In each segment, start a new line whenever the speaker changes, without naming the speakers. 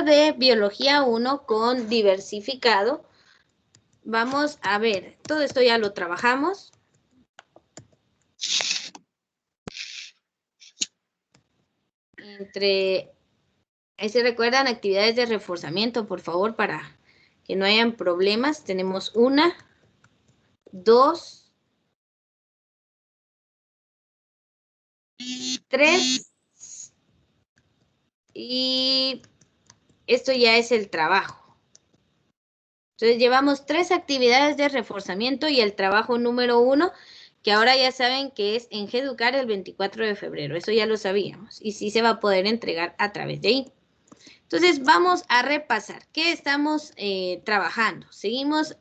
de Biología 1 con diversificado. Vamos a ver, todo esto ya lo trabajamos. Ahí se recuerdan actividades de reforzamiento, por favor, para que no hayan problemas. Tenemos 1, 2, 3 y esto ya es el trabajo. Entonces llevamos 3 actividades de reforzamiento y el trabajo número 1, que ahora ya saben que es en GEDUCAR el 24 de febrero. Eso ya lo sabíamos y sí se va a poder entregar a través de ahí. Entonces vamos a repasar. ¿Qué estamos trabajando? Seguimos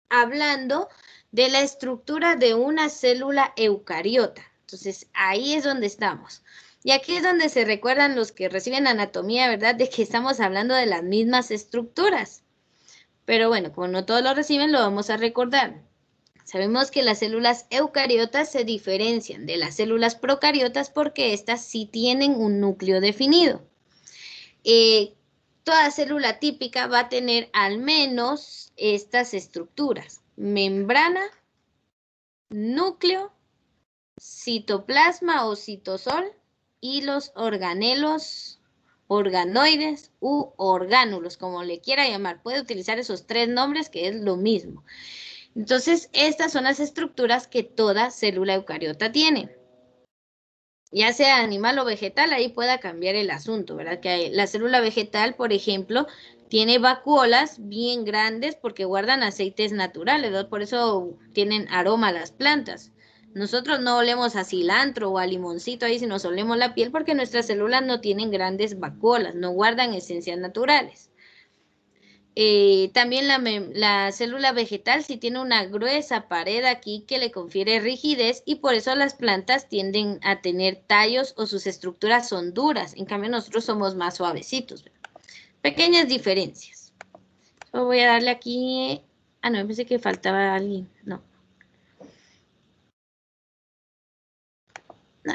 hablando de la estructura de una célula eucariota. Entonces ahí es donde estamos. Y aquí es donde se recuerdan los que reciben anatomía, ¿verdad? De que estamos hablando de las mismas estructuras. Pero bueno, como no todos lo reciben, lo vamos a recordar. Sabemos que las células eucariotas se diferencian de las células procariotas porque estas sí tienen un núcleo definido. Toda célula típica va a tener al menos estas estructuras: membrana, núcleo, citoplasma o citosol y los organelos, organoides u orgánulos, como le quiera llamar. Puede utilizar esos 3 nombres que es lo mismo. Entonces, estas son las estructuras que toda célula eucariota tiene. Ya sea animal o vegetal, ahí pueda cambiar el asunto, ¿verdad? Que la célula vegetal, por ejemplo, tiene vacuolas bien grandes porque guardan aceites naturales, ¿verdad? Por eso tienen aroma las plantas. Nosotros no olemos a cilantro o a limoncito ahí, sino olemos la piel porque nuestras células no tienen grandes vacuolas, no guardan esencias naturales. También la célula vegetal sí tiene una gruesa pared aquí que le confiere rigidez y por eso las plantas tienden a tener tallos o sus estructuras son duras. En cambio nosotros somos más suavecitos. Pequeñas diferencias. Yo voy a darle aquí... Ah, no, pensé que faltaba alguien. No.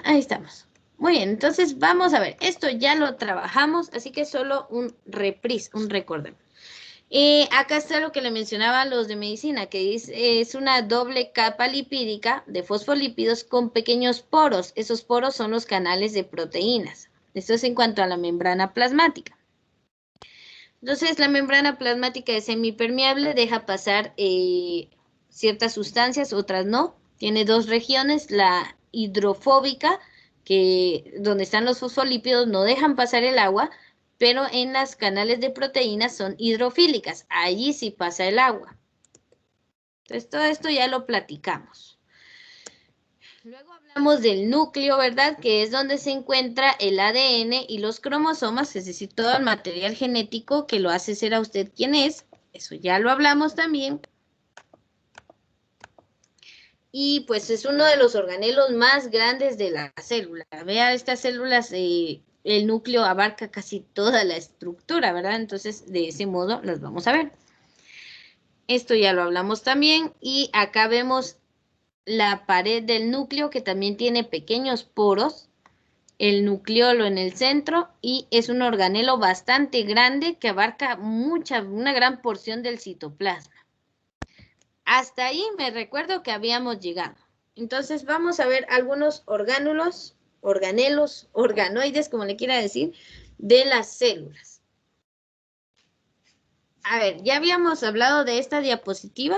Ahí estamos. Muy bien, entonces vamos a ver. Esto ya lo trabajamos, así que solo un reprise, un recordemos. Acá está lo que le mencionaba a los de medicina, que es una doble capa lipídica de fosfolípidos con pequeños poros. Esos poros son los canales de proteínas. Esto es en cuanto a la membrana plasmática. Entonces, la membrana plasmática es semipermeable, deja pasar ciertas sustancias, otras no. Tiene 2 regiones, la hidrofóbica, donde están los fosfolípidos, no dejan pasar el agua, pero en las canales de proteínas son hidrofílicas, allí sí pasa el agua. Entonces, todo esto ya lo platicamos. Luego hablamos del núcleo, ¿verdad? Que es donde se encuentra el ADN y los cromosomas, es decir, todo el material genético que lo hace ser a usted quien es. Eso ya lo hablamos también. Y pues es uno de los organelos más grandes de la célula. Vea, estas células, el núcleo abarca casi toda la estructura, ¿verdad? Entonces, de ese modo las vamos a ver. Esto ya lo hablamos también. Y acá vemos la pared del núcleo que también tiene pequeños poros, el nucleolo en el centro y es un organelo bastante grande que abarca una gran porción del citoplasma. Hasta ahí me recuerdo que habíamos llegado. Entonces vamos a ver algunos organelos, organoides, como le quiera decir, de las células. A ver, ¿ya habíamos hablado de esta diapositiva?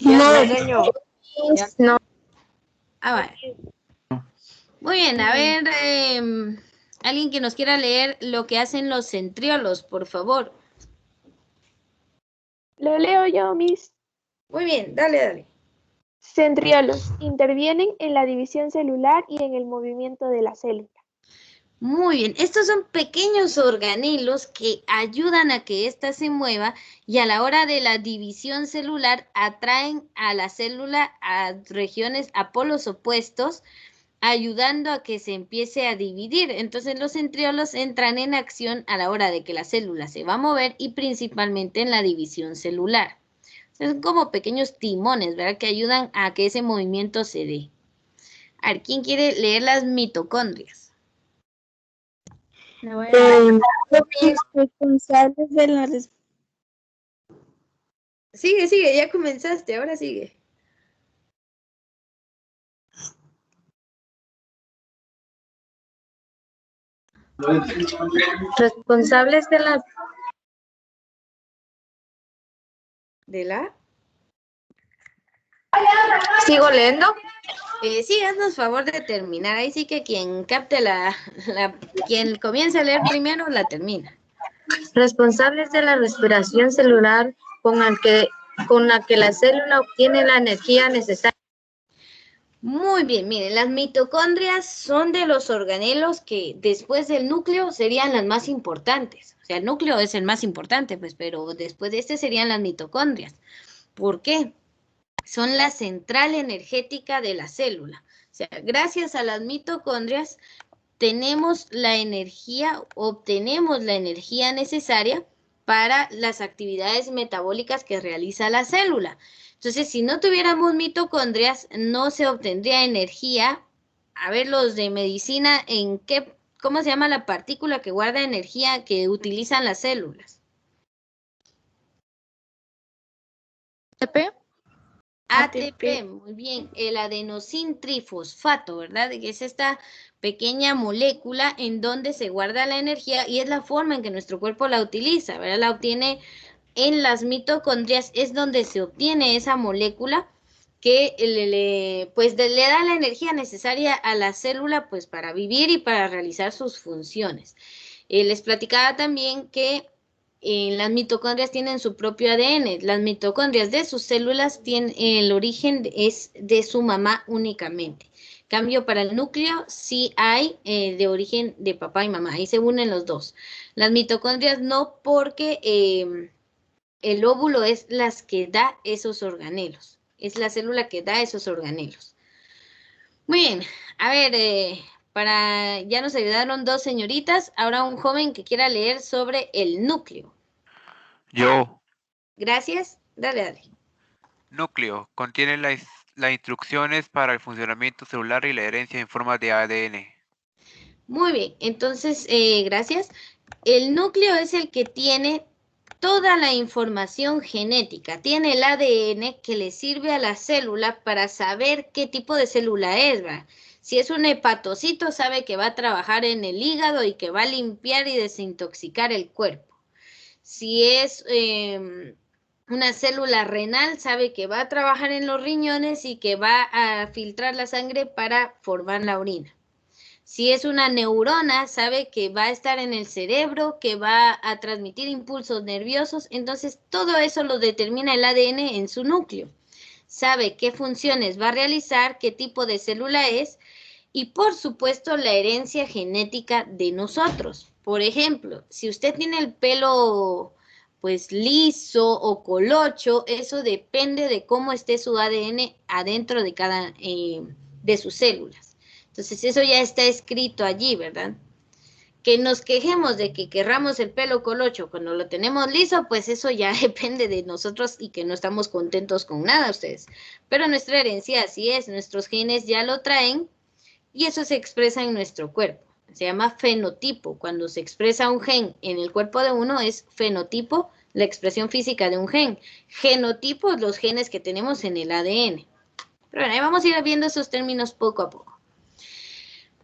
No, señor. No.
Ah, vale. Muy bien, a ver, alguien que nos quiera leer lo que hacen los centriolos, por favor.
Lo leo yo, Miss.
Muy bien, dale.
Centriolos intervienen en la división celular y en el movimiento de la célula.
Muy bien, estos son pequeños organelos que ayudan a que ésta se mueva y a la hora de la división celular atraen a la célula a regiones, a polos opuestos, ayudando a que se empiece a dividir. Entonces los centriolos entran en acción a la hora de que la célula se va a mover y principalmente en la división celular. Son como pequeños timones, ¿verdad? Que ayudan a que ese movimiento se dé. A ver, ¿quién quiere leer las mitocondrias?
Me voy a...
Responsables de la
Sigue, ya comenzaste, ahora sigue.
Responsables de la...
¿De la?
¿Sigo leyendo?
Sí, haznos favor de terminar. Ahí sí que quien capte quien comience a leer primero la termina.
Responsables de la respiración celular con la que la célula obtiene la energía necesaria.
Muy bien, miren, las mitocondrias son de los organelos que después del núcleo serían las más importantes. O sea, el núcleo es el más importante, pues, pero después de este serían las mitocondrias. ¿Por qué? Son la central energética de la célula. O sea, gracias a las mitocondrias obtenemos la energía necesaria para las actividades metabólicas que realiza la célula. Entonces, si no tuviéramos mitocondrias, no se obtendría energía. A ver, los de medicina, ¿cómo se llama la partícula que guarda energía que utilizan las células?
ATP.
ATP, muy bien, el adenosintrifosfato, ¿verdad? Que es esta pequeña molécula en donde se guarda la energía y es la forma en que nuestro cuerpo la utiliza, ¿verdad? La obtiene en las mitocondrias, es donde se obtiene esa molécula que le da la energía necesaria a la célula pues para vivir y para realizar sus funciones. Les platicaba también que las mitocondrias tienen su propio ADN. Las mitocondrias de sus células tienen el origen es de su mamá únicamente. Cambio para el núcleo sí hay de origen de papá y mamá. Ahí se unen los dos. Las mitocondrias no, porque el óvulo es las que da esos organelos. Es la célula que da esos organelos. Muy bien. A ver, ya nos ayudaron dos señoritas. Ahora un joven que quiera leer sobre el núcleo.
Yo.
Gracias. Dale.
Núcleo. Contiene las instrucciones para el funcionamiento celular y la herencia en forma de ADN.
Muy bien. Entonces, gracias. El núcleo es el que tiene toda la información genética. Tiene el ADN que le sirve a la célula para saber qué tipo de célula es, ¿va? Si es un hepatocito, sabe que va a trabajar en el hígado y que va a limpiar y desintoxicar el cuerpo. Si es una célula renal, sabe que va a trabajar en los riñones y que va a filtrar la sangre para formar la orina. Si es una neurona, sabe que va a estar en el cerebro, que va a transmitir impulsos nerviosos. Entonces, todo eso lo determina el ADN en su núcleo. Sabe qué funciones va a realizar, qué tipo de célula es y, por supuesto, la herencia genética de nosotros. Por ejemplo, si usted tiene el pelo pues liso o colocho, eso depende de cómo esté su ADN adentro de cada de sus células. Entonces, eso ya está escrito allí, ¿verdad? Que nos quejemos de que querramos el pelo colocho cuando lo tenemos liso, pues eso ya depende de nosotros y que no estamos contentos con nada ustedes. Pero nuestra herencia así es, nuestros genes ya lo traen y eso se expresa en nuestro cuerpo. Se llama fenotipo. Cuando se expresa un gen en el cuerpo de uno es fenotipo, la expresión física de un gen. Genotipo, los genes que tenemos en el ADN. Pero bueno, ahí vamos a ir viendo esos términos poco a poco.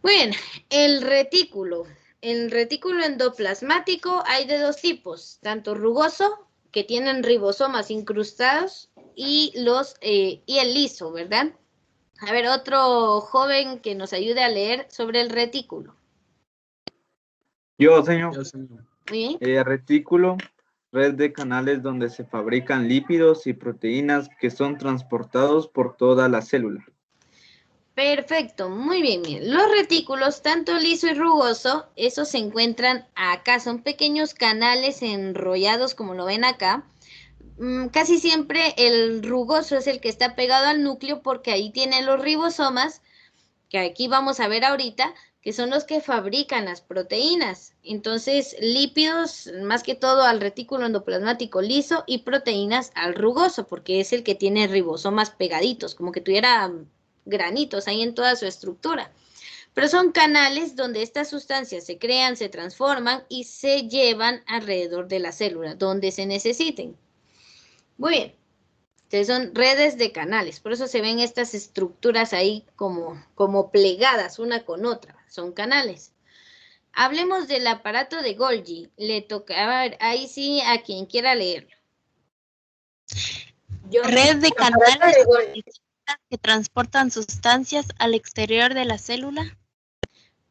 Muy bien, el retículo. El retículo endoplasmático hay de dos tipos, tanto rugoso, que tienen ribosomas incrustados, y el liso, ¿verdad? A ver, otro joven que nos ayude a leer sobre el retículo.
Yo, señor.
Muy bien.
Retículo, red de canales donde se fabrican lípidos y proteínas que son transportados por toda la célula.
Perfecto, muy bien, bien. Los retículos, tanto liso y rugoso, esos se encuentran acá, son pequeños canales enrollados como lo ven acá. Casi siempre el rugoso es el que está pegado al núcleo porque ahí tiene los ribosomas, que aquí vamos a ver ahorita, que son los que fabrican las proteínas. Entonces, lípidos, más que todo al retículo endoplasmático liso y proteínas al rugoso, porque es el que tiene ribosomas pegaditos, como que tuviera granitos ahí en toda su estructura. Pero son canales donde estas sustancias se crean, se transforman y se llevan alrededor de la célula, donde se necesiten. Muy bien. Entonces son redes de canales, por eso se ven estas estructuras ahí como plegadas una con otra, son canales. Hablemos del aparato de Golgi, le toca, a ver, ahí sí a quien quiera leerlo.
Red de canales que transportan sustancias al exterior de la célula.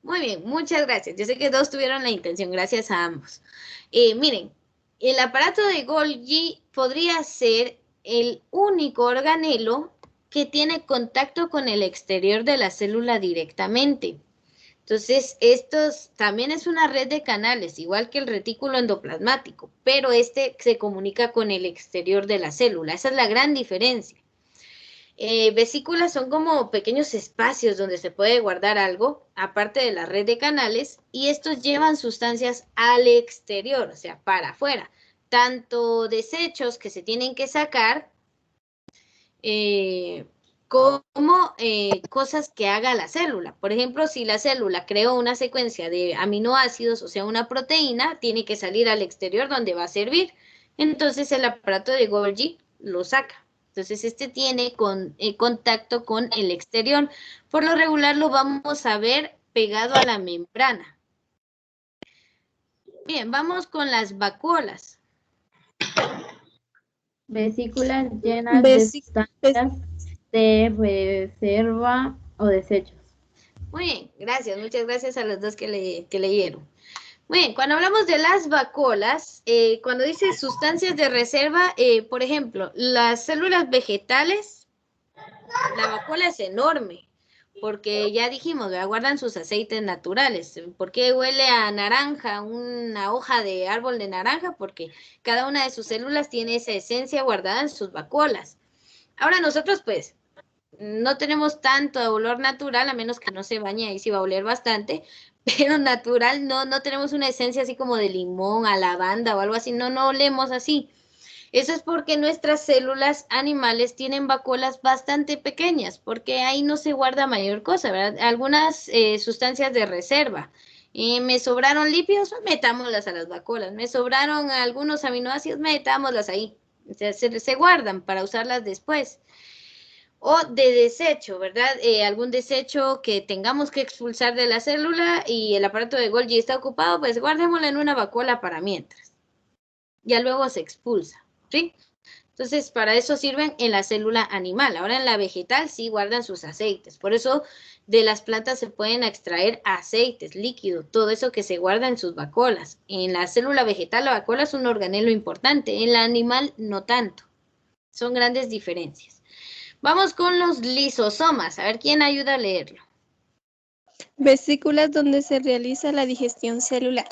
Muy bien, muchas gracias. Yo sé que todos tuvieron la intención, gracias a ambos. Miren, el aparato de Golgi podría ser el único organelo que tiene contacto con el exterior de la célula directamente. Entonces, estos también es una red de canales, igual que el retículo endoplasmático, pero este se comunica con el exterior de la célula. Esa es la gran diferencia. Vesículas son como pequeños espacios donde se puede guardar algo, aparte de la red de canales, y estos llevan sustancias al exterior, o sea, para afuera. Tanto desechos que se tienen que sacar, como cosas que haga la célula. Por ejemplo, si la célula creó una secuencia de aminoácidos, o sea, una proteína, tiene que salir al exterior donde va a servir. Entonces, el aparato de Golgi lo saca. Entonces, este tiene contacto con el exterior. Por lo regular, lo vamos a ver pegado a la membrana. Bien, vamos con las vacuolas.
Vesículas llenas de sustancias de reserva o desechos.
Muy bien, gracias. Muchas gracias a los dos que leyeron. Muy bien, cuando hablamos de las vacuolas, cuando dice sustancias de reserva, por ejemplo, las células vegetales, la vacuola es enorme, porque ya dijimos, guardan sus aceites naturales. ¿Por qué huele a naranja, una hoja de árbol de naranja? Porque cada una de sus células tiene esa esencia guardada en sus vacuolas. Ahora nosotros, pues, no tenemos tanto olor natural, a menos que no se bañe, ahí sí va a oler bastante, pero natural no tenemos una esencia así como de limón, a lavanda o algo así, no olemos así. Eso es porque nuestras células animales tienen vacuolas bastante pequeñas, porque ahí no se guarda mayor cosa, ¿verdad? Algunas sustancias de reserva. Me sobraron lípidos, metámoslas a las vacuolas. Me sobraron algunos aminoácidos, metámoslas ahí. O sea, se guardan para usarlas después. O de desecho, ¿verdad? Algún desecho que tengamos que expulsar de la célula y el aparato de Golgi está ocupado, pues guardémoslo en una vacuola para mientras. Ya luego se expulsa, ¿sí? Entonces, para eso sirven en la célula animal. Ahora en la vegetal sí guardan sus aceites. Por eso de las plantas se pueden extraer aceites, líquido, todo eso que se guarda en sus vacuolas. En la célula vegetal la vacuola es un organelo importante, en la animal no tanto. Son grandes diferencias. Vamos con los lisosomas. A ver, ¿quién ayuda a leerlo?
Vesículas donde se realiza la digestión celular.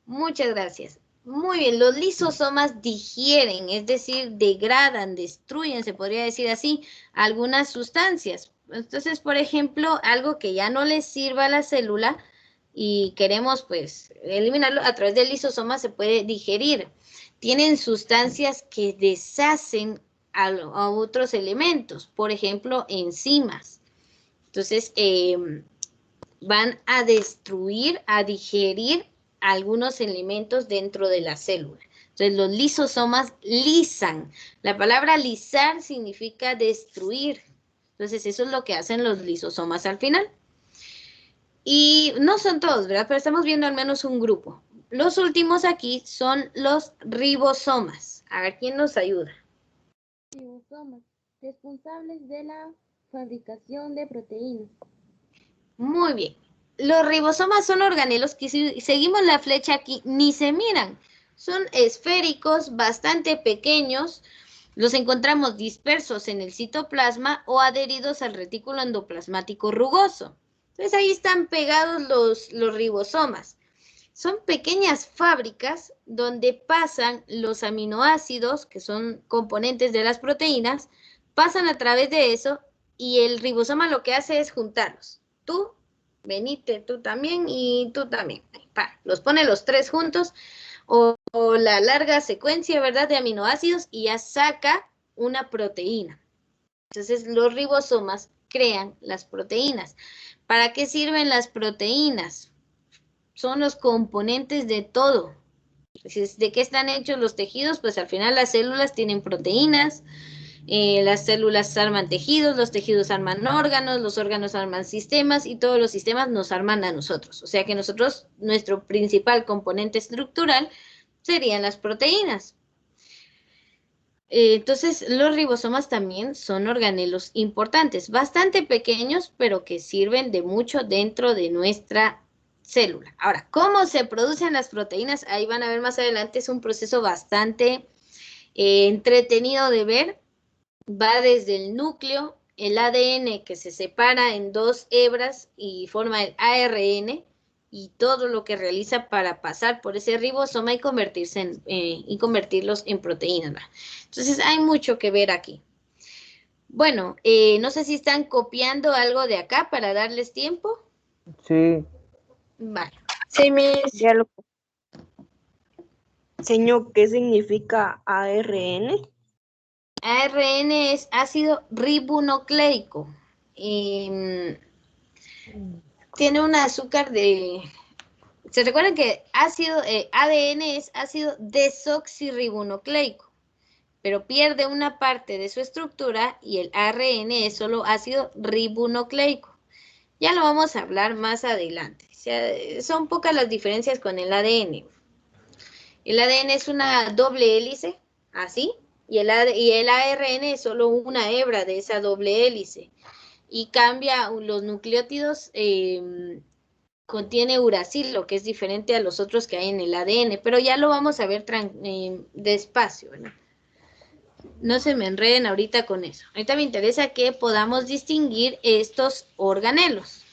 Muchas gracias. Muy bien, los lisosomas digieren, es decir, degradan, destruyen, se podría decir así, algunas sustancias. Entonces, por ejemplo, algo que ya no le sirva a la célula y queremos, pues, eliminarlo, a través del lisosoma se puede digerir. Tienen sustancias que deshacen a otros elementos, por ejemplo, enzimas. Entonces, van a destruir, a digerir algunos elementos dentro de la célula. Entonces, los lisosomas lisan. La palabra lisar significa destruir. Entonces, eso es lo que hacen los lisosomas al final. Y no son todos, ¿verdad? Pero estamos viendo al menos un grupo. Los últimos aquí son los ribosomas. A ver, ¿quién nos ayuda?
Ribosomas, responsables de la fabricación de proteínas.
Muy bien. Los ribosomas son organelos que, si seguimos la flecha aquí, ni se miran. Son esféricos, bastante pequeños. Los encontramos dispersos en el citoplasma o adheridos al retículo endoplasmático rugoso. Entonces ahí están pegados los ribosomas. Son pequeñas fábricas donde pasan los aminoácidos, que son componentes de las proteínas, pasan a través de eso y el ribosoma lo que hace es juntarlos. Tú, venite, tú también y tú también. Los pone los tres juntos o la larga secuencia, ¿verdad?, de aminoácidos y ya saca una proteína. Entonces los ribosomas crean las proteínas. ¿Para qué sirven las proteínas? Son los componentes de todo. Entonces, ¿de qué están hechos los tejidos? Pues al final las células tienen proteínas, las células arman tejidos, los tejidos arman órganos, los órganos arman sistemas y todos los sistemas nos arman a nosotros. O sea que nosotros, nuestro principal componente estructural serían las proteínas. Entonces, los ribosomas también son organelos importantes, bastante pequeños, pero que sirven de mucho dentro de nuestra célula. Ahora, ¿cómo se producen las proteínas? Ahí van a ver más adelante, es un proceso bastante entretenido de ver. Va desde el núcleo, el ADN que se separa en dos hebras y forma el ARN, y todo lo que realiza para pasar por ese ribosoma y convertirlos en proteínas, ¿verdad? Entonces hay mucho que ver aquí. Bueno, no sé si están copiando algo de acá para darles tiempo.
Sí.
Vale.
Sí, Miss.
Ya lo
Señor, ¿qué significa ARN?
ARN es ácido ribonucleico. Tiene un azúcar de... ¿Se recuerdan que ADN es ácido desoxirribonucleico? Pero pierde una parte de su estructura y el ARN es solo ácido ribonucleico. Ya lo vamos a hablar más adelante. O sea, son pocas las diferencias con el ADN. El ADN es una doble hélice, así, y el ARN es solo una hebra de esa doble hélice. Y cambia los nucleótidos, contiene uracilo, que es diferente a los otros que hay en el ADN, pero ya lo vamos a ver despacio, ¿no? No se me enreden ahorita con eso. Ahorita me interesa que podamos distinguir estos organelos.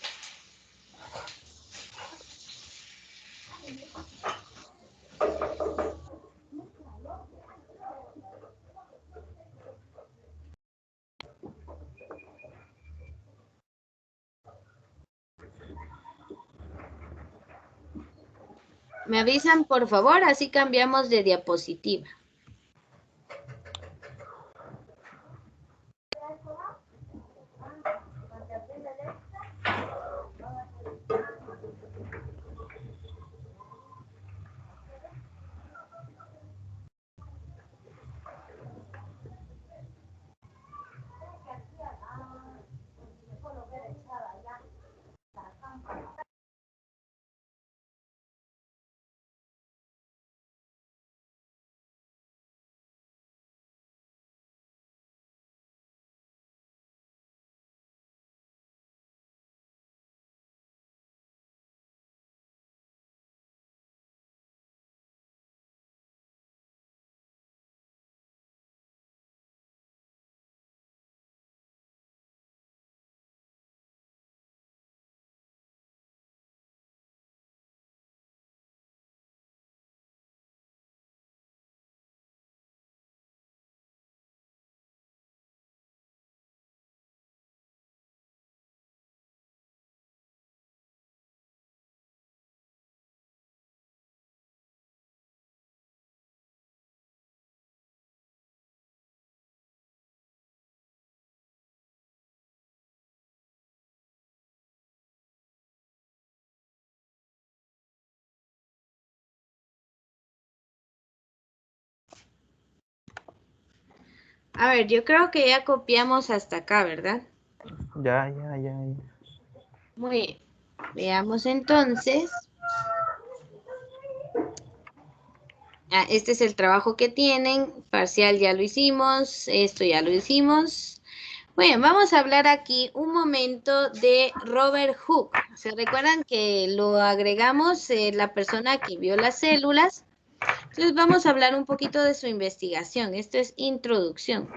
Me avisan, por favor, así cambiamos de diapositiva. A ver, yo creo que ya copiamos hasta acá, ¿verdad?
Ya.
Muy bien. Veamos entonces. Este es el trabajo que tienen. Parcial ya lo hicimos. Esto ya lo hicimos. Bueno, vamos a hablar aquí un momento de Robert Hooke. ¿Se recuerdan que lo agregamos la persona que vio las células? Entonces vamos a hablar un poquito de su investigación. Esto es introducción.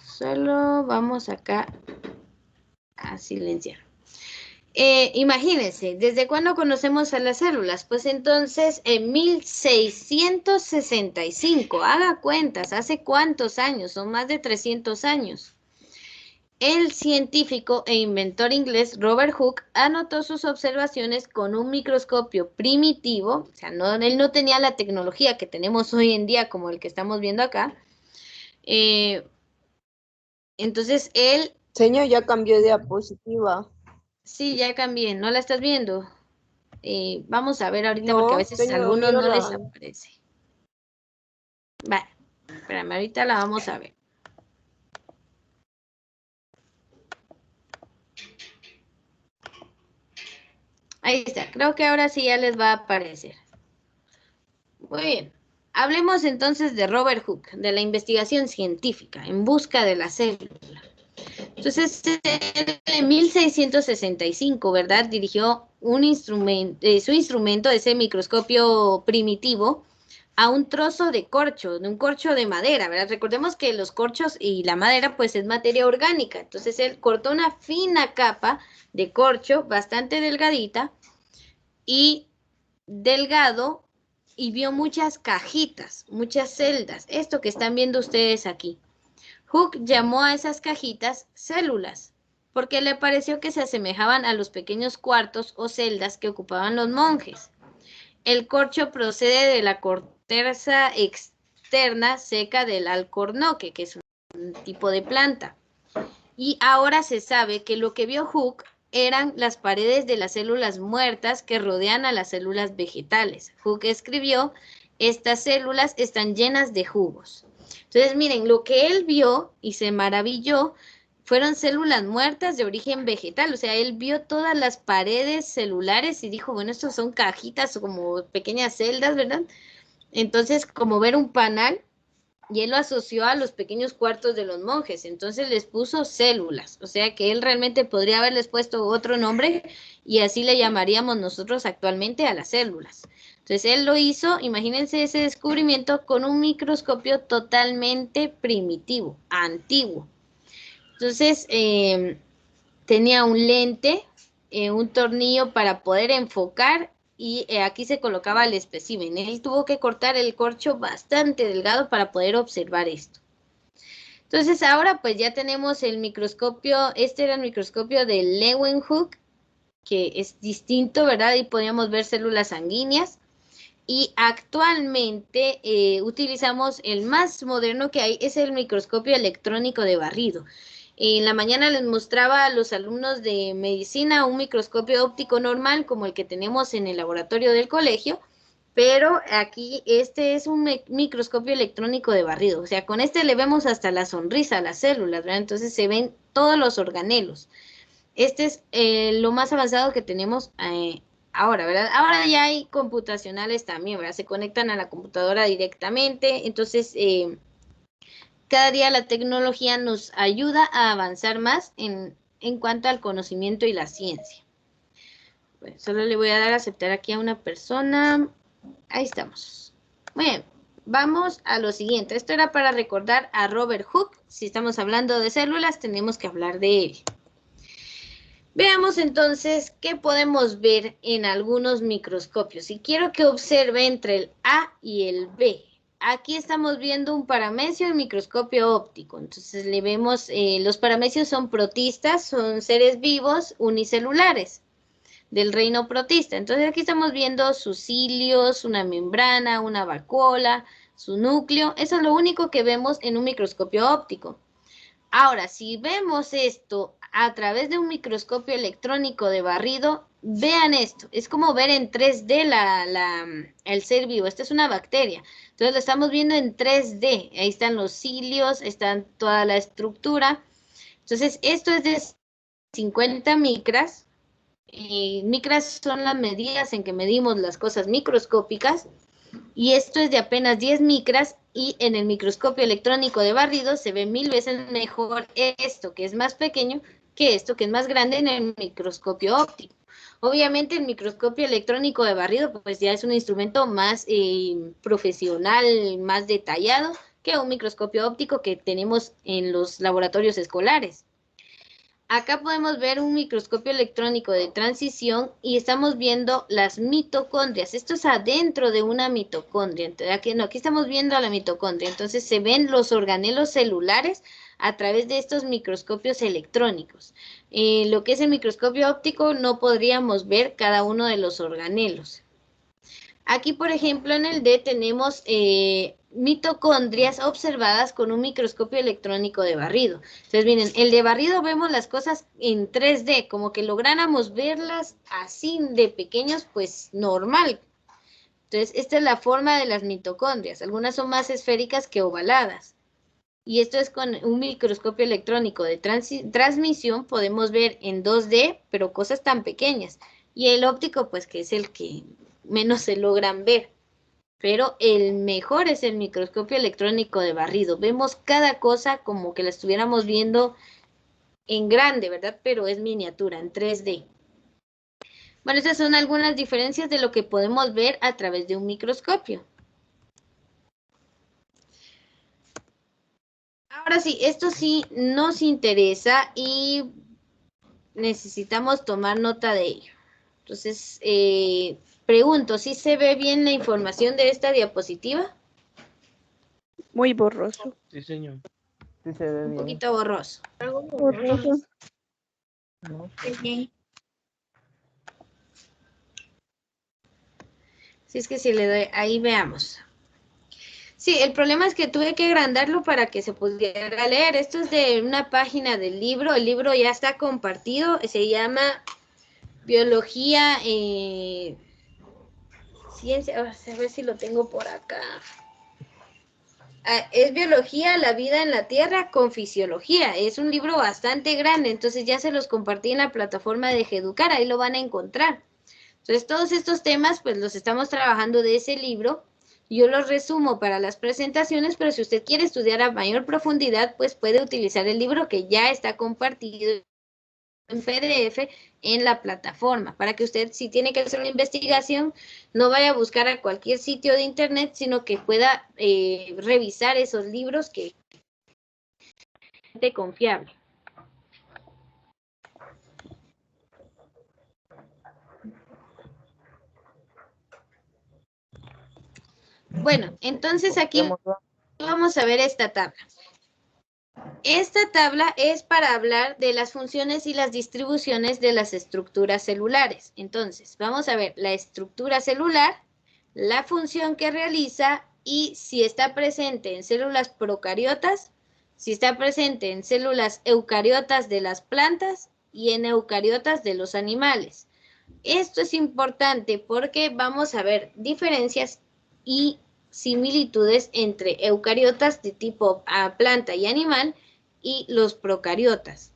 Solo vamos acá a silenciar. Imagínense, ¿desde cuándo conocemos a las células? Pues entonces en 1665, haga cuentas, ¿hace cuántos años? Son más de 300 años. El científico e inventor inglés Robert Hooke anotó sus observaciones con un microscopio primitivo, o sea, él no tenía la tecnología que tenemos hoy en día como el que estamos viendo acá. Entonces él
Señor, ya cambió de diapositiva.
Sí, ya cambié. ¿No la estás viendo? Vamos a ver ahorita porque a
No,
veces a
señor,
algunos
miro
no les
la...
aparece. Vale, espérame, ahorita la vamos a ver. Ahí está, creo que ahora sí ya les va a aparecer. Muy bien. Hablemos entonces de Robert Hooke, de la investigación científica en busca de la célula. Entonces, en 1665, ¿verdad? Dirigió un su instrumento, ese microscopio primitivo, a un trozo de corcho, de un corcho de madera, ¿verdad? Recordemos que los corchos y la madera, pues, es materia orgánica. Entonces, él cortó una fina capa de corcho, bastante delgadita, y delgado, y vio muchas cajitas, muchas celdas. Esto que están viendo ustedes aquí. Hooke llamó a esas cajitas células, porque le pareció que se asemejaban a los pequeños cuartos o celdas que ocupaban los monjes. El corcho procede de la corteza externa seca del alcornoque, que es un tipo de planta. Y ahora se sabe que lo que vio Hooke eran las paredes de las células muertas que rodean a las células vegetales. Hooke escribió, estas células están llenas de jugos. Entonces, miren, lo que él vio y se maravilló fueron células muertas de origen vegetal. O sea, él vio todas las paredes celulares y dijo, bueno, estos son cajitas o como pequeñas celdas, ¿verdad? Entonces, como ver un panal, y él lo asoció a los pequeños cuartos de los monjes, entonces les puso células, o sea que él realmente podría haberles puesto otro nombre y así le llamaríamos nosotros actualmente a las células. Entonces él lo hizo, imagínense ese descubrimiento con un microscopio totalmente primitivo, antiguo. Entonces tenía un lente, un tornillo para poder enfocar y aquí se colocaba el espécimen. Él tuvo que cortar el corcho bastante delgado para poder observar esto. Entonces ahora pues ya tenemos el microscopio, este era el microscopio de Leeuwenhoek, que es distinto, ¿verdad? Y podíamos ver células sanguíneas. Y actualmente utilizamos el más moderno que hay, es el microscopio electrónico de barrido. En la mañana les mostraba a los alumnos de medicina un microscopio óptico normal como el que tenemos en el laboratorio del colegio, pero aquí este es un microscopio electrónico de barrido. O sea, con este le vemos hasta la sonrisa a las células, ¿verdad? Entonces se ven todos los organelos. Este es lo más avanzado que tenemos ahora, ¿verdad? Ahora ya hay computacionales también, ¿verdad? Se conectan a la computadora directamente, entonces cada día la tecnología nos ayuda a avanzar más en cuanto al conocimiento y la ciencia. Bueno, solo le voy a dar a aceptar aquí a una persona. Ahí estamos. Muy bien, vamos a lo siguiente. Esto era para recordar a Robert Hooke. Si estamos hablando de células, tenemos que hablar de él. Veamos entonces qué podemos ver en algunos microscopios. Y quiero que observe entre el A y el B. Aquí estamos viendo un paramecio en microscopio óptico. Entonces le vemos, los paramecios son protistas, son seres vivos unicelulares del reino protista. Entonces aquí estamos viendo sus cilios, una membrana, una vacuola, su núcleo. Eso es lo único que vemos en un microscopio óptico. Ahora, si vemos esto a través de un microscopio electrónico de barrido, vean esto, es como ver en 3D el ser vivo. Esta es una bacteria, entonces lo estamos viendo en 3D. Ahí están los cilios, están toda la estructura. Entonces, esto es de 50 micras. Micras son las medidas en que medimos las cosas microscópicas. Y esto es de apenas 10 micras y en el microscopio electrónico de barrido se ve 1000 veces mejor esto que es más pequeño que esto que es más grande en el microscopio óptico. Obviamente el microscopio electrónico de barrido pues ya es un instrumento más profesional, más detallado que un microscopio óptico que tenemos en los laboratorios escolares. Acá podemos ver un microscopio electrónico de transición y estamos viendo las mitocondrias. Esto es adentro de una mitocondria. Entonces, aquí estamos viendo a la mitocondria. Entonces se ven los organelos celulares a través de estos microscopios electrónicos. Lo que es el microscopio óptico no podríamos ver cada uno de los organelos. Aquí, por ejemplo, en el D tenemos mitocondrias observadas con un microscopio electrónico de barrido. Entonces, miren, el de barrido vemos las cosas en 3D, como que lográramos verlas así de pequeños, pues normal. Entonces, esta es la forma de las mitocondrias. Algunas son más esféricas que ovaladas. Y esto es con un microscopio electrónico de transmisión, podemos ver en 2D, pero cosas tan pequeñas. Y el óptico, pues que es el que menos se logran ver. Pero el mejor es el microscopio electrónico de barrido. Vemos cada cosa como que la estuviéramos viendo en grande, ¿verdad? Pero es miniatura, en 3D. Bueno, estas son algunas diferencias de lo que podemos ver a través de un microscopio. Ahora sí, esto sí nos interesa y necesitamos tomar nota de ello. Entonces, pregunto, ¿sí se ve bien la información de esta diapositiva?
Muy borroso.
Sí, señor. Sí, se ve
Un
bien.
poquito borroso.
Borroso.
¿No?
Si es que si le doy, ahí veamos. Sí, el problema es que tuve que agrandarlo para que se pudiera leer. Esto es de una página del libro. El libro ya está compartido. Se llama Biología, Ciencia. A ver si lo tengo por acá. Es Biología, la vida en la Tierra con Fisiología. Es un libro bastante grande, entonces ya se los compartí en la plataforma de Educar. Ahí lo van a encontrar. Entonces, todos estos temas, pues los estamos trabajando de ese libro. Yo los resumo para las presentaciones, pero si usted quiere estudiar a mayor profundidad, pues puede utilizar el libro que ya está compartido en PDF en la plataforma, para que usted, si tiene que hacer una investigación, no vaya a buscar a cualquier sitio de internet, sino que pueda revisar esos libros que es confiable. Bueno, entonces aquí vamos a ver esta tabla. Esta tabla es para hablar de las funciones y las distribuciones de las estructuras celulares. Entonces, vamos a ver la estructura celular, la función que realiza y si está presente en células procariotas, si está presente en células eucariotas de las plantas y en eucariotas de los animales. Esto es importante porque vamos a ver diferencias y similitudes entre eucariotas de tipo planta y animal y los procariotas,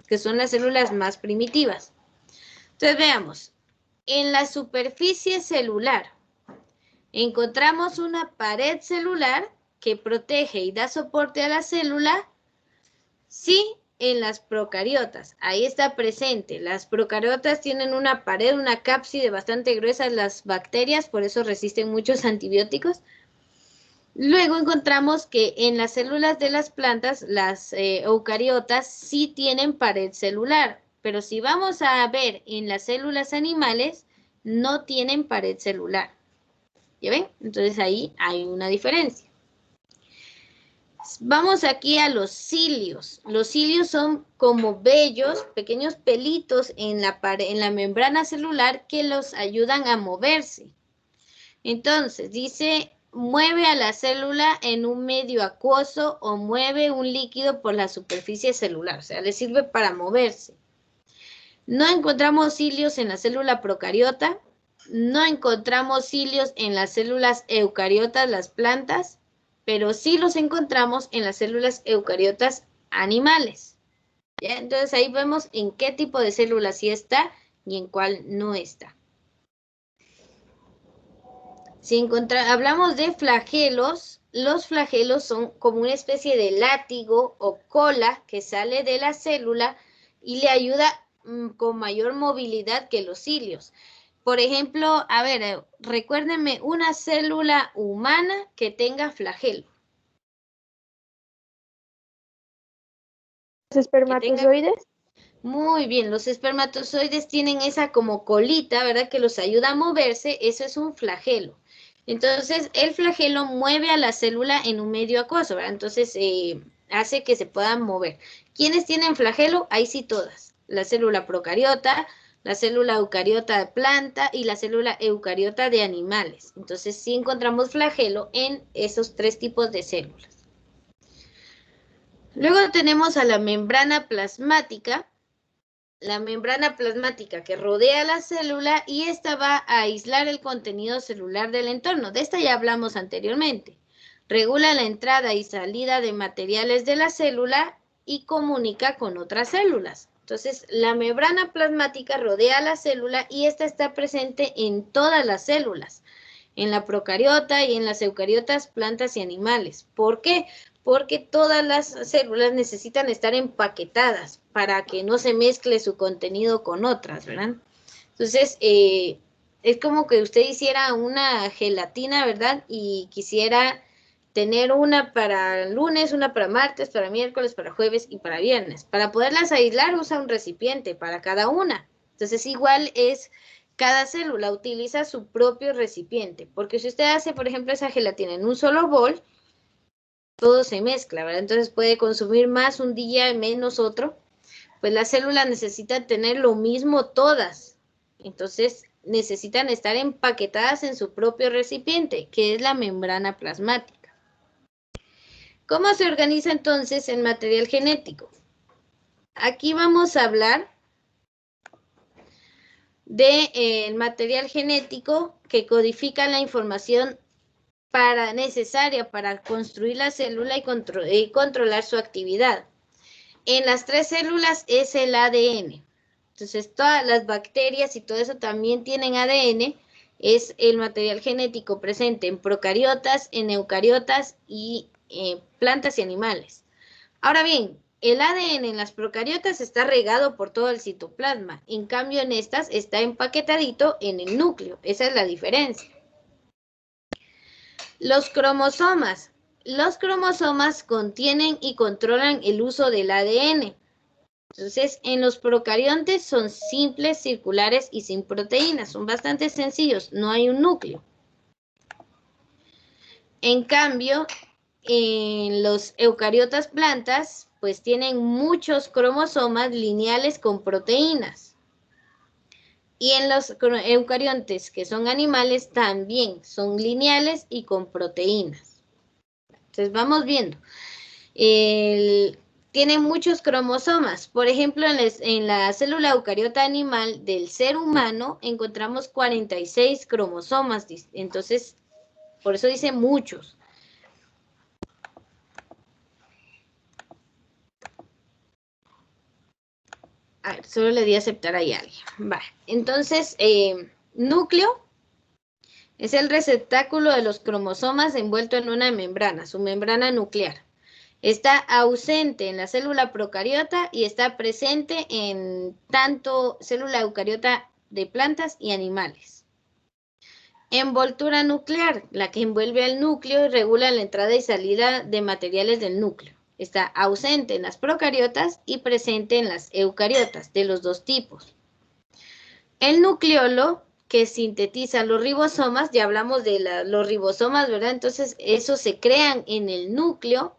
que son las células más primitivas. Entonces veamos, en la superficie celular encontramos una pared celular que protege y da soporte a la célula. Sí, en las procariotas, ahí está presente. Las procariotas tienen una pared, una cápside bastante gruesa, las bacterias, por eso resisten muchos antibióticos. Luego encontramos que en las células de las plantas, las eucariotas sí tienen pared celular, pero si vamos a ver en las células animales, no tienen pared celular. ¿Ya ven? Entonces ahí hay una diferencia. Vamos aquí a los cilios. Los cilios son como vellos, pequeños pelitos en la membrana celular que los ayudan a moverse. Entonces, dice, mueve a la célula en un medio acuoso o mueve un líquido por la superficie celular. O sea, le sirve para moverse. No encontramos cilios en la célula procariota. No encontramos cilios en las células eucariotas, las plantas, pero sí los encontramos en las células eucariotas animales. ¿Ya? Entonces ahí vemos en qué tipo de célula sí está y en cuál no está. Si hablamos de flagelos, los flagelos son como una especie de látigo o cola que sale de la célula y le ayuda con mayor movilidad que los cilios. Por ejemplo, a ver, recuérdenme una célula humana que tenga flagelo.
¿Los espermatozoides?
Muy bien, los espermatozoides tienen esa como colita, ¿verdad? Que los ayuda a moverse, eso es un flagelo. Entonces, el flagelo mueve a la célula en un medio acuoso, ¿verdad? Entonces, hace que se puedan mover. ¿Quiénes tienen flagelo? Ahí sí todas. La célula procariota, la célula eucariota de planta y la célula eucariota de animales. Entonces sí encontramos flagelo en esos 3 tipos de células. Luego tenemos a la membrana plasmática. La membrana plasmática que rodea la célula y esta va a aislar el contenido celular del entorno. De esta ya hablamos anteriormente. Regula la entrada y salida de materiales de la célula y comunica con otras células. Entonces, la membrana plasmática rodea la célula y esta está presente en todas las células, en la procariota y en las eucariotas, plantas y animales. ¿Por qué? Porque todas las células necesitan estar empaquetadas para que no se mezcle su contenido con otras, ¿verdad? Entonces, es como que usted hiciera una gelatina, ¿verdad? Y quisiera tener una para lunes, una para martes, para miércoles, para jueves y para viernes. Para poderlas aislar usa un recipiente para cada una. Entonces, igual es, cada célula utiliza su propio recipiente, porque si usted hace, por ejemplo, esa gelatina en un solo bol, todo se mezcla, ¿verdad? Entonces puede consumir más un día, menos otro. Pues las células necesitan tener lo mismo todas. Entonces necesitan estar empaquetadas en su propio recipiente, que es la membrana plasmática. ¿Cómo se organiza entonces el material genético? Aquí vamos a hablar del material genético que codifica la información necesaria para construir la célula y controlar su actividad. En las 3 células es el ADN. Entonces, todas las bacterias y todo eso también tienen ADN. Es el material genético presente en procariotas, en eucariotas y plantas y animales. Ahora bien, el ADN en las procariotas está regado por todo el citoplasma. En cambio, en estas está empaquetadito en el núcleo. Esa es la diferencia. Los cromosomas. Los cromosomas contienen y controlan el uso del ADN. Entonces, en los procariontes son simples, circulares y sin proteínas. Son bastante sencillos, no hay un núcleo. En cambio, en los eucariotas plantas, pues tienen muchos cromosomas lineales con proteínas. Y en los eucariontes, que son animales, también son lineales y con proteínas. Entonces vamos viendo. Tienen muchos cromosomas. Por ejemplo, en la célula eucariota animal del ser humano encontramos 46 cromosomas. Entonces, por eso dice muchos. A ver, solo le di a aceptar ahí a alguien. Vale. Entonces, núcleo es el receptáculo de los cromosomas envuelto en una membrana, su membrana nuclear. Está ausente en la célula procariota y está presente en tanto célula eucariota de plantas y animales. Envoltura nuclear, la que envuelve al núcleo y regula la entrada y salida de materiales del núcleo. Está ausente en las procariotas y presente en las eucariotas, de los 2 tipos. El nucleolo, que sintetiza los ribosomas, ya hablamos de los ribosomas, ¿verdad? Entonces, esos se crean en el núcleo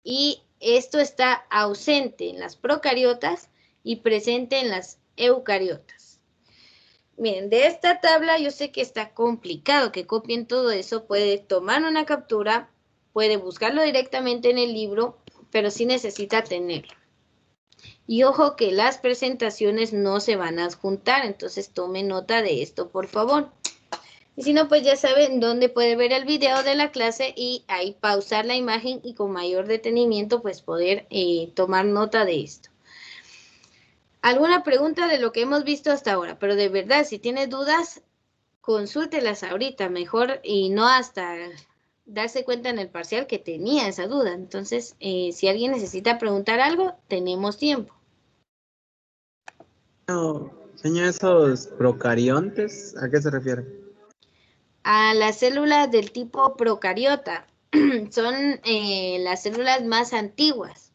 y esto está ausente en las procariotas y presente en las eucariotas. Miren, de esta tabla yo sé que está complicado que copien todo eso, puede tomar una captura, puede buscarlo directamente en el libro, pero sí necesita tenerlo. Y ojo que las presentaciones no se van a adjuntar, entonces tome nota de esto, por favor. Y si no, pues ya saben dónde puede ver el video de la clase y ahí pausar la imagen y con mayor detenimiento pues poder tomar nota de esto. ¿Alguna pregunta de lo que hemos visto hasta ahora? Pero de verdad, si tiene dudas, consúltelas ahorita mejor y no hasta darse cuenta en el parcial que tenía esa duda. Entonces, si alguien necesita preguntar algo, tenemos tiempo.
No, señor, esos procariontes, ¿a qué se refiere?
A las células del tipo procariota. Son las células más antiguas.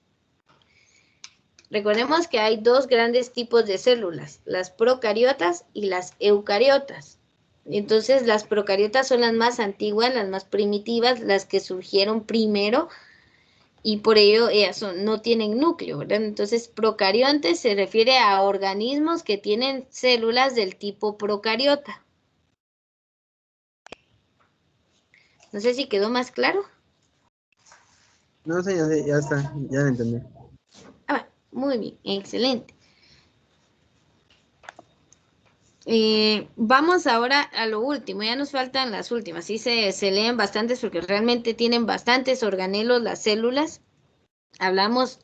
Recordemos que hay 2 grandes tipos de células, las procariotas y las eucariotas. Entonces, las procariotas son las más antiguas, las más primitivas, las que surgieron primero y por ello ellas no tienen núcleo, ¿verdad? Entonces, procariontes se refiere a organismos que tienen células del tipo procariota. No sé si quedó más claro.
No sé, ya está, ya lo entendí.
Ah, muy bien, excelente. Vamos ahora a lo último, ya nos faltan las últimas, sí se leen bastantes porque realmente tienen bastantes organelos las células. Hablamos,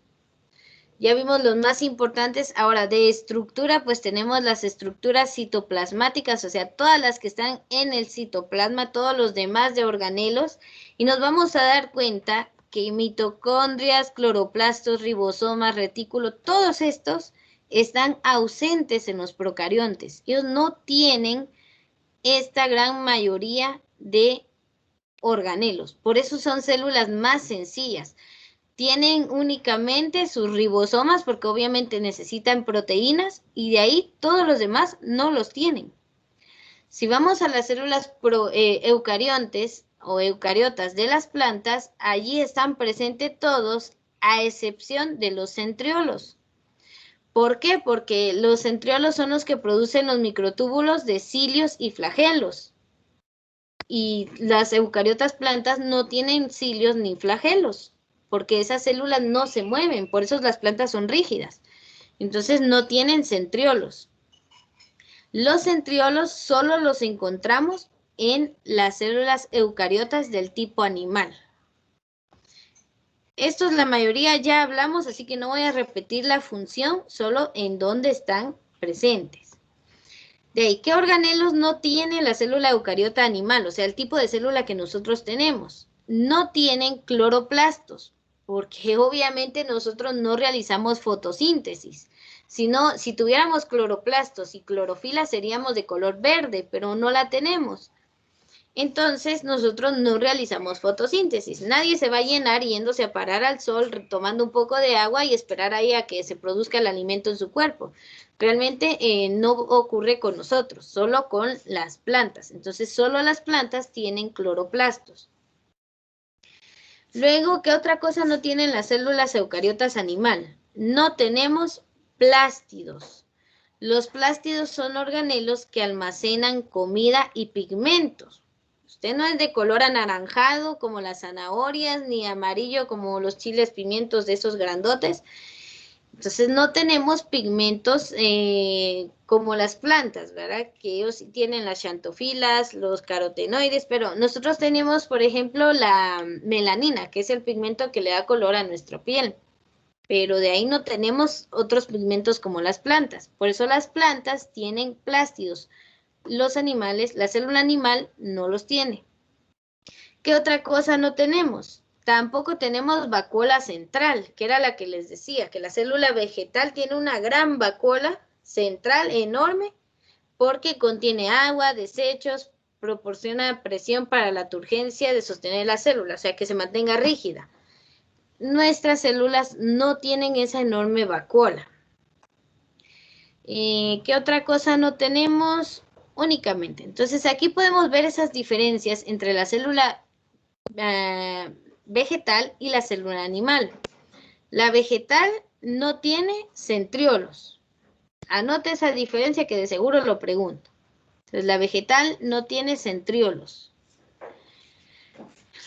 ya vimos los más importantes. Ahora de estructura, pues tenemos las estructuras citoplasmáticas, o sea, todas las que están en el citoplasma, todos los demás de organelos, y nos vamos a dar cuenta que mitocondrias, cloroplastos, ribosomas, retículo, todos estos están ausentes en los procariontes. Ellos no tienen esta gran mayoría de organelos, por eso son células más sencillas. Tienen únicamente sus ribosomas porque obviamente necesitan proteínas y de ahí todos los demás no los tienen. Si vamos a las células eucariontes o eucariotas de las plantas, allí están presentes todos a excepción de los centriolos. ¿Por qué? Porque los centriolos son los que producen los microtúbulos de cilios y flagelos. Y las eucariotas plantas no tienen cilios ni flagelos, porque esas células no se mueven, por eso las plantas son rígidas. Entonces no tienen centriolos. Los centriolos solo los encontramos en las células eucariotas del tipo animal. Estos la mayoría ya hablamos, así que no voy a repetir la función, solo en dónde están presentes. De ahí, ¿qué organelos no tiene la célula eucariota animal? O sea, el tipo de célula que nosotros tenemos. No tienen cloroplastos, porque obviamente nosotros no realizamos fotosíntesis. Si tuviéramos cloroplastos y clorofila seríamos de color verde, pero no la tenemos. Entonces nosotros no realizamos fotosíntesis. Nadie se va a llenar yéndose a parar al sol, tomando un poco de agua y esperar ahí a que se produzca el alimento en su cuerpo. Realmente no ocurre con nosotros, solo con las plantas. Entonces solo las plantas tienen cloroplastos. Luego, ¿qué otra cosa no tienen las células eucariotas animal? No tenemos plástidos. Los plástidos son organelos que almacenan comida y pigmentos. Usted no es de color anaranjado como las zanahorias, ni amarillo como los chiles pimientos de esos grandotes. Entonces no tenemos pigmentos como las plantas, ¿verdad? Que ellos sí tienen las xantofilas, los carotenoides, pero nosotros tenemos, por ejemplo, la melanina, que es el pigmento que le da color a nuestra piel. Pero de ahí no tenemos otros pigmentos como las plantas. Por eso las plantas tienen plástidos. Los animales, la célula animal no los tiene. ¿Qué otra cosa no tenemos? Tampoco tenemos vacuola central, que era la que les decía, que la célula vegetal tiene una gran vacuola central enorme porque contiene agua, desechos, proporciona presión para la turgencia de sostener la célula, o sea, que se mantenga rígida. Nuestras células no tienen esa enorme vacuola. ¿Qué otra cosa no tenemos? Únicamente. Entonces aquí podemos ver esas diferencias entre la célula vegetal y la célula animal. La vegetal no tiene centriolos. Anote esa diferencia que de seguro lo pregunto. Entonces la vegetal no tiene centriolos.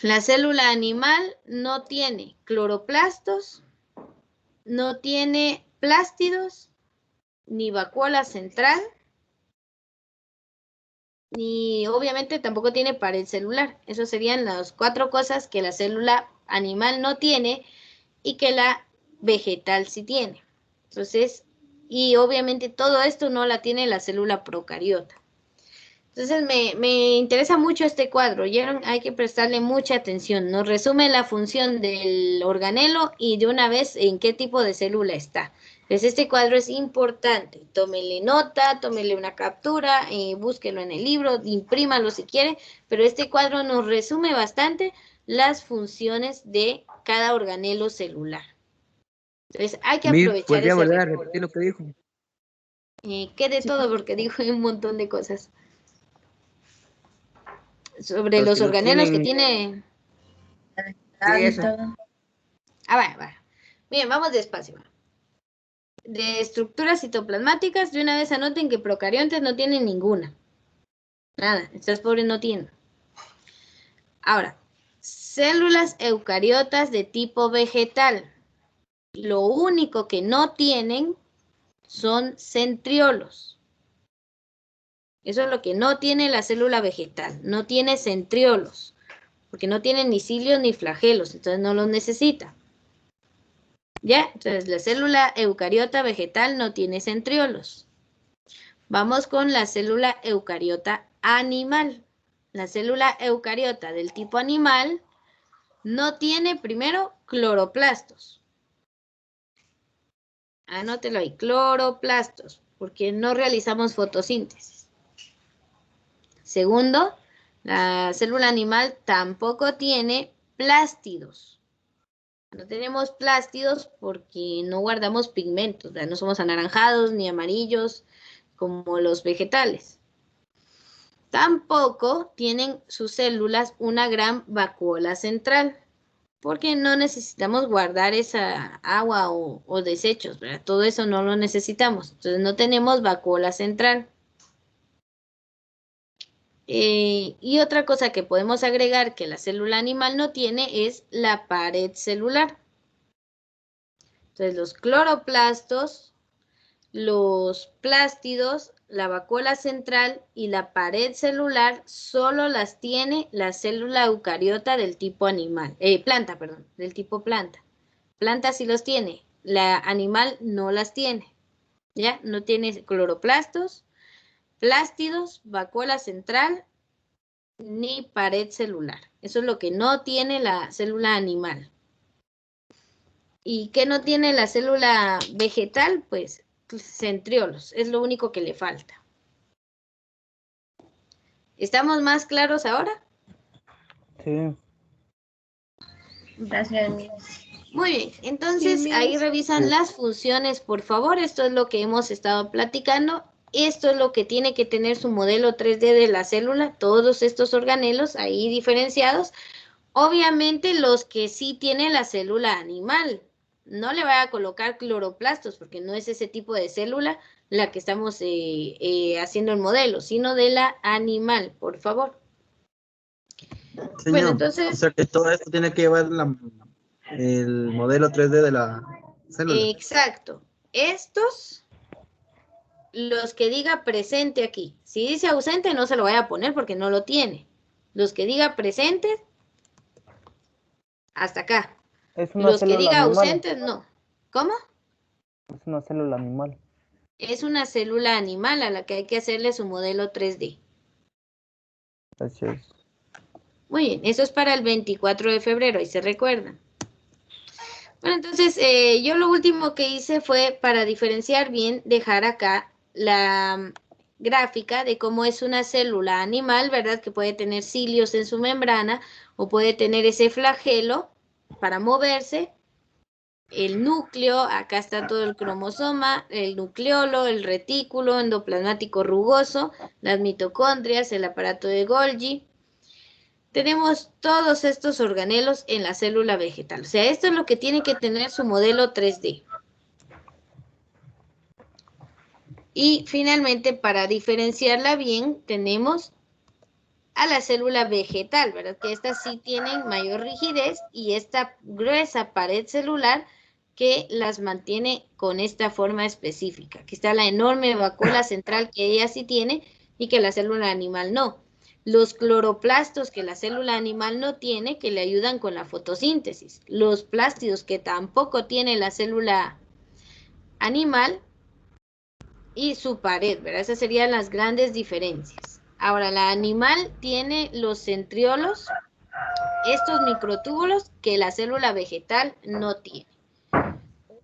La célula animal no tiene cloroplastos, no tiene plástidos, ni vacuola central, ni obviamente tampoco tiene pared celular. Esas serían las 4 cosas que la célula animal no tiene y que la vegetal sí tiene. Entonces, y obviamente todo esto no la tiene la célula procariota. Entonces me interesa mucho este cuadro, ¿oyeron? Hay que prestarle mucha atención. Nos resume la función del organelo y de una vez en qué tipo de célula está. Entonces este cuadro es importante. Tómele nota, tómele una captura, búsquelo en el libro, imprímalo si quiere, pero este cuadro nos resume bastante las funciones de cada organelo celular. Entonces hay que aprovechar
¿Podría
ese
volver a
recuerdo.
repetir lo que dijo?
¿Qué de todo? Porque dijo un montón de cosas. Sobre los
que no
organelos que
tienen-
tiene.
Sí, eso.
Va. Bien, vamos despacio. De estructuras citoplasmáticas, de una vez anoten que procariontes no tienen ninguna. Nada, estas pobres no tienen. Ahora, células eucariotas de tipo vegetal. Lo único que no tienen son centriolos. Eso es lo que no tiene la célula vegetal. No tiene centriolos, porque no tiene ni cilios ni flagelos, entonces no los necesita. ¿Ya? Entonces la célula eucariota vegetal no tiene centriolos. Vamos con la célula eucariota animal. La célula eucariota del tipo animal no tiene primero cloroplastos. Anótelo ahí, cloroplastos, porque no realizamos fotosíntesis. Segundo, la célula animal tampoco tiene plástidos. No tenemos plástidos porque no guardamos pigmentos, ¿verdad? No somos anaranjados ni amarillos como los vegetales. Tampoco tienen sus células una gran vacuola central, porque no necesitamos guardar esa agua o desechos, ¿verdad? Todo eso no lo necesitamos. Entonces no tenemos vacuola central. Y otra cosa que podemos agregar que la célula animal no tiene es la pared celular. Entonces los cloroplastos, los plástidos, la vacuola central y la pared celular solo las tiene la célula eucariota del tipo animal, planta, perdón, del tipo planta. Planta sí los tiene, la animal no las tiene, ¿ya? No tiene cloroplastos, plástidos, vacuola central, ni pared celular. Eso es lo que no tiene la célula animal. ¿Y qué no tiene la célula vegetal? Pues centriolos, es lo único que le falta. ¿Estamos más claros ahora?
Sí.
Gracias, Miss.
Muy bien, entonces
Sí,
ahí
Miss.
revisan las funciones, por favor. Esto es lo que hemos estado platicando. Esto es lo que tiene que tener su modelo 3D de la célula, todos estos organelos ahí diferenciados. Obviamente los que sí tienen la célula animal. No le vaya a colocar cloroplastos porque no es ese tipo de célula la que estamos haciendo el modelo, sino de la animal, por favor.
Señor,
Bueno, entonces,
o sea que todo esto tiene que llevar el modelo 3D de la célula.
exacto. Estos, los que diga presente aquí. Si dice ausente, no se lo vaya a poner porque no lo tiene. Los que diga presente, hasta acá.
Es una
Los que
célula
diga
animal.
ausentes, no. ¿Cómo?
Es una célula animal.
Es una célula animal a la que hay que hacerle su modelo 3D.
Gracias.
Muy bien, eso es para el 24 de febrero, ahí se recuerdan. Bueno, entonces yo lo último que hice fue para diferenciar bien, dejar acá la gráfica de cómo es una célula animal, ¿verdad? Que puede tener cilios en su membrana o puede tener ese flagelo para moverse. El núcleo, acá está todo el cromosoma, el nucleolo, el retículo endoplasmático rugoso, las mitocondrias, el aparato de Golgi. Tenemos todos estos organelos en la célula vegetal. O sea, esto es lo que tiene que tener su modelo 3D. Y finalmente, para diferenciarla bien, tenemos a la célula vegetal, ¿verdad? Que estas sí tienen mayor rigidez y esta gruesa pared celular que las mantiene con esta forma específica. Aquí está la enorme vacuola central que ella sí tiene y que la célula animal no. Los cloroplastos que la célula animal no tiene, que le ayudan con la fotosíntesis. Los plástidos que tampoco tiene la célula animal y su pared, ¿verdad? Esas serían las grandes diferencias. Ahora, la animal tiene los centriolos, estos microtúbulos que la célula vegetal no tiene.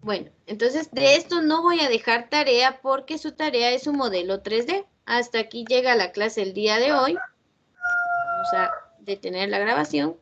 Bueno, entonces de esto no voy a dejar tarea porque su tarea es un modelo 3D. Hasta aquí llega la clase el día de hoy. Vamos a detener la grabación.